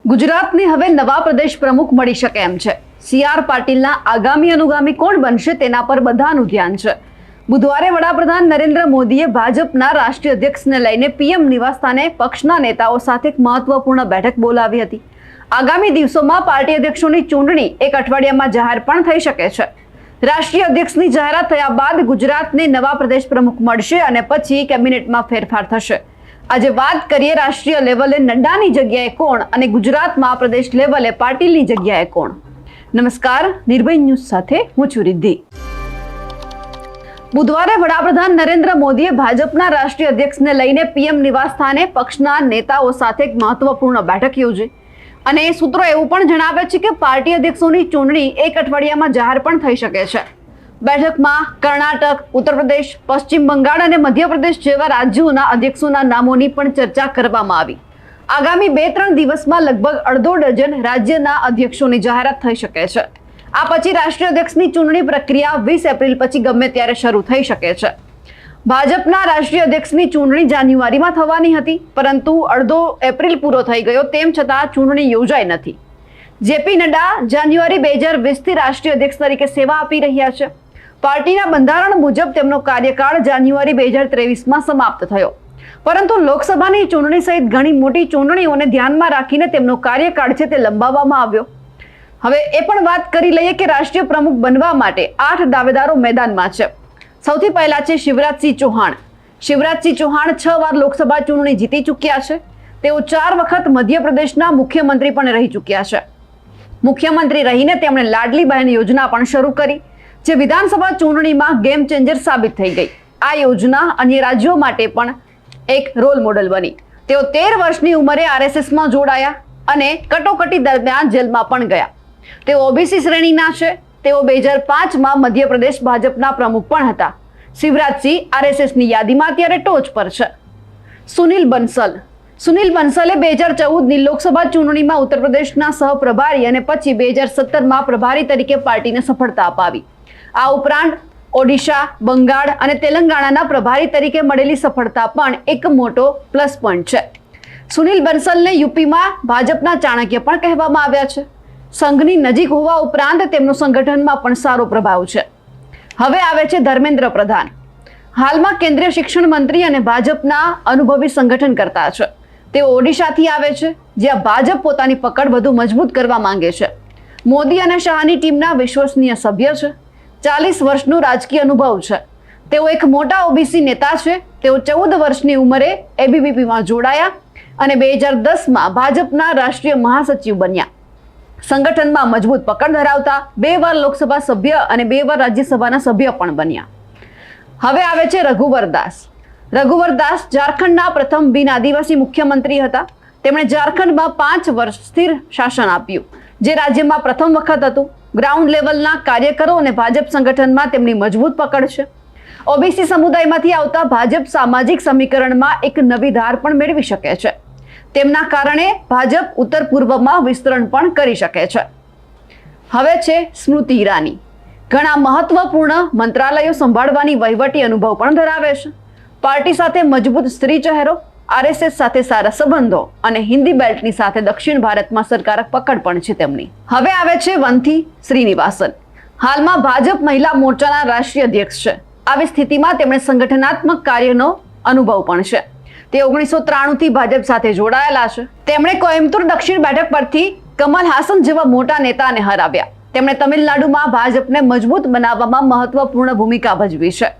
ગુજરાતને હવે નવા પ્રદેશ પ્રમુખ મળી શકે એમ છે। CR પાટીલના આગામી અનુગામી કોણ બનશે તેના પર બધાનું ધ્યાન છે। બુધવારે વડાપ્રધાન નરેન્દ્ર મોદીએ ભાજપના રાષ્ટ્રીય અધ્યક્ષને લઈને PM નિવાસસ્થાને પક્ષના નેતાઓ સાથે એક મહત્વપૂર્ણ બેઠક બોલાવી હતી। આગામી દિવસોમાં પાર્ટી અધ્યક્ષોની ચૂંટણી એક અઠવાડિયામાં જાહેર પણ થઈ શકે છે। રાષ્ટ્રીય અધ્યક્ષની જાહેરાત થયા બાદ ગુજરાતને નવા પ્રદેશ પ્રમુખ મળશે અને પછી કેબિનેટમાં ફેરફાર થશે। આજે વાત કરીએ રાષ્ટ્રીય લેવલે નડ્ડાની જગ્યાએ કોણ અને ગુજરાતમાં પ્રદેશ લેવલે પાટીલની જગ્યાએ કોણ। નમસ્કાર, નિર્ભય ન્યૂઝ સાથે હું છું રિદ્ધિ। બુધવારે વડાપ્રધાન નરેન્દ્ર મોદીએ ભાજપના રાષ્ટ્રીય અધ્યક્ષને લઈને PM નિવાસસ્થાને પક્ષના નેતાઓ સાથે એક મહત્વપૂર્ણ બેઠક યોજી અને સૂત્રો એવું પણ જણાવે છે કે પાર્ટી અધ્યક્ષોની ચૂંટણી એક અઠવાડિયામાં જાહેર પણ થઈ શકે છે। બેઠકમાં કર્ણાટક, ઉત્તર પ્રદેશ, પશ્ચિમ બંગાળ અને મધ્યપ્રદેશ જેવા રાજ્યોના અધ્યક્ષોના નામોની પણ ચર્ચા કરવામાં આવી। આગામી 2-3 દિવસમાં લગભગ અડધો ડઝન રાજ્યના અધ્યક્ષોની જાહેરાત થઈ શકે છે। આ પછી રાષ્ટ્રીય અધ્યક્ષની ચૂંટણી પ્રક્રિયા 20 એપ્રિલ પછી ગમે ત્યારે શરૂ થઈ શકે છે। ભાજપના રાષ્ટ્રીય અધ્યક્ષની ચૂંટણી જાન્યુઆરીમાં થવાની હતી, પરંતુ અડધો એપ્રિલ પૂરો થઈ ગયો તેમ છતાં ચૂંટણી યોજાઈ નથી। JP નડ્ડા જાન્યુઆરી 2020થી રાષ્ટ્રીય અધ્યક્ષ તરીકે સેવા આપી રહ્યા છે। પાર્ટીના બંધારણ મુજબ તેમનો કાર્યકાળ જાન્યુઆરી 2023માં સમાપ્ત થયો, પરંતુ લોકસભાની ચૂંટણી સહિત ઘણી મોટી ચૂંટણીઓને ધ્યાનમાં રાખીને તેમનો કાર્યકાળ છે તે લંબાવવામાં આવ્યો। હવે એ પણ વાત કરી લઈએ કે રાષ્ટ્રીય પ્રમુખ બનવા માટે 8 દાવેદારો મેદાનમાં છે। સૌથી પહેલા છે શિવરાજસિંહ ચૌહાણ। શિવરાજસિંહ ચૌહાણ 6 વાર લોકસભા ચૂંટણી જીતી ચૂક્યા છે। તેઓ 4 વખત મધ્યપ્રદેશના મુખ્યમંત્રી પણ રહી ચૂક્યા છે। મુખ્યમંત્રી રહીને તેમણે લાડલી બહેન યોજના પણ શરૂ કરી, જે વિધાનસભા ચૂંટણીમાં ગેમ ચેન્જર સાબિત થઈ ગઈ। આ યોજના અન્ય રાજ્યો માટે પણ એક રોલ મોડેલ બની। તેઓ 13 વર્ષની ઉંમરે RSSમાં જોડાયા અને કટોકટી દરમિયાન જેલમાં પણ ગયા। તેઓ OBC શ્રેણીના છે। તેઓ 2005માં મધ્યપ્રદેશ ભાજપના પ્રમુખ પણ હતા। શિવરાજસિંહ RSSની યાદીમાં અત્યારે ટોચ પર છે। સુનિલ બંસલે 2014ની લોકસભા ચૂંટણીમાં ઉત્તર પ્રદેશના સહપ્રભારી અને પછી 2017માં પ્રભારી તરીકે પાર્ટીને સફળતા અપાવી। આ ઉપરાંત ઓડિશા, બંગાળ અને તેલંગાણાના પ્રભારી તરીકે મળેલી સફળતા પણ એક મોટો પ્લસ પોઈન્ટ છે। સુનિલ બંસલને UPમાં ભાજપના ચાણક્ય પણ કહેવામાં આવ્યા છે। સંઘની નજીક હોવા ઉપરાંત તેમનો સંગઠનમાં પણ સારો પ્રભાવ છે। હવે આવે છે ધર્મેન્દ્ર પ્રધાન। હાલમાં કેન્દ્રીય શિક્ષણ મંત્રી અને ભાજપના અનુભવી સંગઠન કરતા છે। તેઓ ઓડિશાથી આવે છે, જ્યાં ભાજપ પોતાની પકડ વધુ મજબૂત કરવા માંગે છે। મોદી અને શાહની ટીમના વિશ્વસનીય સભ્ય છે। 40 વર્ષનો રાજકીય અનુભવ છે। તેઓ એક મોટા OBC નેતા છે। તેઓ 14 વર્ષની ઉંમરે ABVPમાં જોડાયા અને 2010માં ભાજપના રાષ્ટ્રીય મહાસચિવ બન્યા। સંગઠનમાં મજબૂત પકડ ધરાવતા 2 વાર લોકસભા સભ્ય અને 2 વાર રાજ્યસભાના સભ્ય પણ બન્યા। હવે આવે છે રઘુવર દાસ। ઝારખંડના પ્રથમ બિન આદિવાસી મુખ્યમંત્રી હતા। તેમણે ઝારખંડમાં 5 વર્ષ સ્થિર શાસન આપ્યું, જે રાજ્યમાં પ્રથમ વખત હતું। ગ્રાઉન્ડ લેવલના કાર્યકરો અને ભાજપ સંગઠનમાં તેમની મજબૂત પકડ છે। OBC સમુદાયમાંથી આવતા ભાજપ સામાજિક સમીકરણમાં એક નવી ધાર પણ મેળવી શકે છે। તેમના કારણે ભાજપ ઉત્તર પૂર્વમાં વિસ્તરણ પણ કરી શકે છે। હવે છે સ્મૃતિ ઈરાની। ઘણા મહત્વપૂર્ણ મંત્રાલયો સંભાળવાની વહીવટી અનુભવ પણ ધરાવે છે। પાર્ટી સાથે મજબૂત સ્ત્રી ચહેરો, RSS સાથે સારા સંબંધો અને હિન્દી બેલ્ટની સાથે દક્ષિણ ભારતમાં સરકારક પકડ પણ છે તેમની। હવે આવે છે વંથી શ્રીનિવાસન। હાલમાં ભાજપ મહિલા મોરચાના રાષ્ટ્રીય અધ્યક્ષ છે। આવી સ્થિતિમાં તેમણે સંગઠનાત્મક કાર્યનો અનુભવ પણ છે। તે 1993થી ભાજપ સાથે જોડાયેલા છે। તેમણે કોઇમ્બતુર દક્ષિણ બેઠક પરથી કમલ હાસન જેવા મોટા નેતાને હરાવ્યા। તેમણે તમિલનાડુમાં ભાજપને મજબૂત બનાવવામાં મહત્વપૂર્ણ ભૂમિકા ભજવી છે।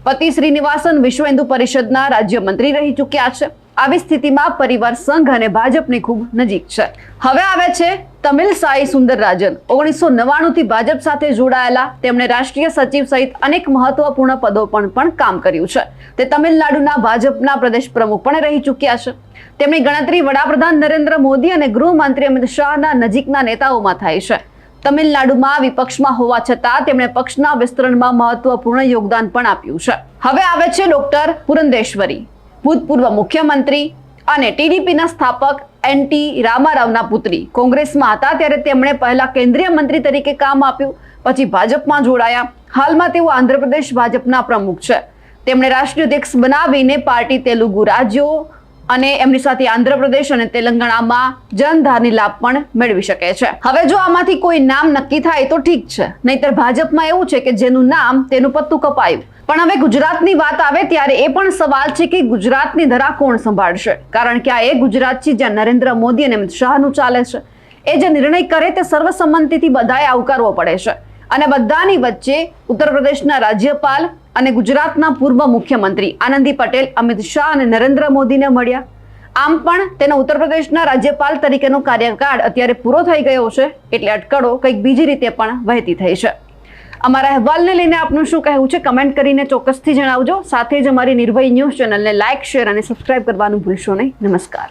પતિ શ્રીનિવાસન વિશ્વ હિન્દુ પરિષદના રાજ્યમંત્રી રહી ચૂક્યા છે। આવી સ્થિતિમાં પરિવાર સંઘ અને ભાજપની ખૂબ નજીક છે। હવે આવે છે તમિલસાઈ સુંદરરાજન। 1999થી ભાજપ સાથે જોડાયેલા તેમણે રાષ્ટ્રીય સચિવ સહિત અનેક મહત્વપૂર્ણ પદો પર પણ કામ કર્યું છે। તે તમિલનાડુના ભાજપના પ્રદેશ પ્રમુખ પણ રહી ચૂક્યા છે। તેમની ગણતરી વડાપ્રધાન નરેન્દ્ર મોદી અને ગૃહમંત્રી અમિત શાહના નજીકના નેતાઓમાં થાય છે। તમિલનાડુમાં વિપક્ષમાં હોવા છતાં તેમણે પક્ષના વિસ્તરણમાં મહત્વપૂર્ણ યોગદાન પણ આપ્યું છે। હવે આવે છે ડોક્ટર પુરંદેશ્વરી। ભૂતપૂર્વ મુખ્યમંત્રી અને TDPના સ્થાપક NT રામારાવના પુત્રી। કોંગ્રેસમાં હતા ત્યારે તેમણે પહેલા કેન્દ્રીય મંત્રી તરીકે કામ આપ્યું, પછી ભાજપમાં જોડાયા। હાલમાં તેઓ આંધ્રપ્રદેશ ભાજપના પ્રમુખ છે। તેમણે રાષ્ટ્રીય અધ્યક્ષ બનાવીને પાર્ટી તેલુગુ રાજ્યો અને એમની સાથે આંધ્રપ્રદેશ અને તેલંગાણામાં જનધારની લાભ પણ મેળવી શકે છે. હવે જો આમાંથી કોઈ નામ નક્કી થાય તો ઠીક છે, નહીતર ભાજપમાં એવું છે કે જેનું નામ તેનું પત્તું કપાયું. પણ હવે ગુજરાતની વાત આવે ત્યારે એ પણ સવાલ છે કે ગુજરાતની ધરા કોણ સંભાળશે? કારણ કે આ એ ગુજરાત છે જ્યાં નરેન્દ્ર મોદી અને અમિત શાહનું ચાલે છે. એ જે નિર્ણય કરે તે સર્વસંમતિથી બધાએ આવકારવો પડે છે. અને બધાની વચ્ચે ઉત્તર પ્રદેશના રાજ્યપાલ અને ગુજરાતના પૂર્વ મુખ્યમંત્રી આનંદી પટેલ અમિત શાહ અને નરેન્દ્ર મોદીને મળ્યા. આમ પણ તેનો ઉત્તર પ્રદેશના રાજ્યપાલ તરીકેનો કાર્યકાળ અત્યારે પૂરો થઈ ગયો છે, એટલે અટકળો કંઈક બીજી રીતે પણ વહેતી થઈ છે. અમારા અહેવાલને લઈને આપનું શું કહેવું છે કમેન્ટ કરીને ચોક્કસથી જણાવજો. સાથે જ અમારી નિર્ભય ન્યૂઝ ચેનલને લાઇક, શેર અને સબસ્ક્રાઇબ કરવાનું ભૂલશો નહીં. નમસ્કાર.